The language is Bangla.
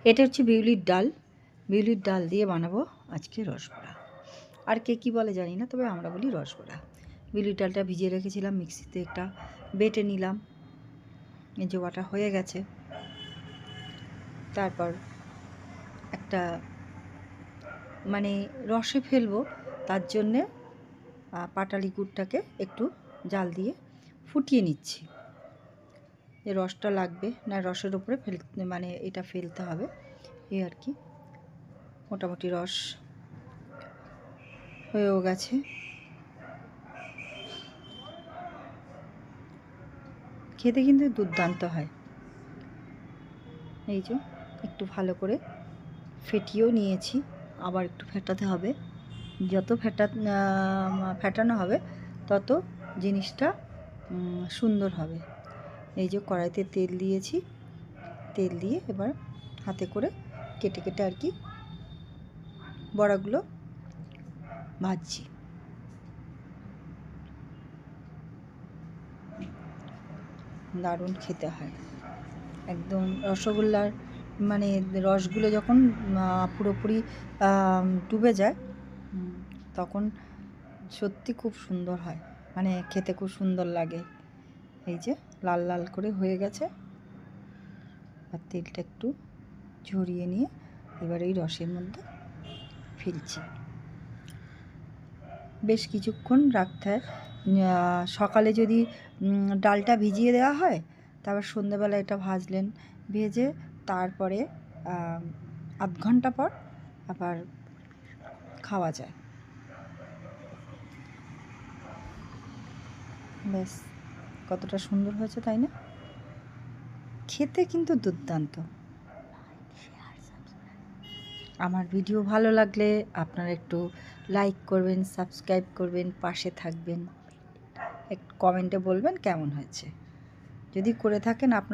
এটা হচ্ছে বিউলির ডাল। বিউলির ডাল দিয়ে বানাবো আজকে রসবড়া। আর কে কী বলে জানি না, তবে আমরা বলি রসবড়া। বিউলির ডালটা ভিজিয়ে রেখেছিলাম, মিক্সিতে একটা বেটে নিলাম। এই যে বাটা হয়ে গেছে। তারপর একটা মানে রসে ফেলবো, তার জন্যে পাটালি গুড়টাকে একটু জাল দিয়ে ফুটিয়ে নিচ্ছি। যে রসটা লাগবে না, রসের উপরে মানে এটা ফেলতে হবে, এই আর কি। মোটামুটি রস হয়েও গেছে। খেতে কিন্তু দুর্দান্ত হয়। এই যে একটু ভালো করে ফেটিয়েও নিয়েছি, আবার একটু ফেটাতে হবে। যত ফেটানো হবে তত জিনিসটা সুন্দর হবে। এই যে কড়াইতে তেল দিয়েছি, তেল দিয়ে এবার হাতে করে কেটে কেটে আর কি বড়াগুলো ভাজছি। দারুণ খেতে হয় একদম। রসগোল্লার মানে রসগুলো যখন পুরোপুরি ডুবে যায় তখন সত্যি খুব সুন্দর হয়, মানে খেতে খুব সুন্দর লাগে। এই যে লাল লাল করে হয়ে গেছে, আর তেলটা একটু ঝরিয়ে নিয়ে এবার এই রসের মধ্যে ফেলছি। বেশ কিছুক্ষণ রাখতে হয়। সকালে যদি ডালটা ভিজিয়ে দেওয়া হয়, তারপর সন্ধ্যেবেলা এটা ভাজলেন, ভেজে তারপরে আধ ঘন্টা পর আবার খাওয়া যায়। ব্যাস, কতটা সুন্দর হয়েছে তাই না? খেতে কিন্তু দুর্দান্ত। আমার ভিডিও ভালো লাগলে আপনারা একটু লাইক করবেন, সাবস্ক্রাইব করবেন, পাশে থাকবেন, একটু কমেন্টে বলবেন কেমন হয়েছে। যদি করে থাকেন আপনার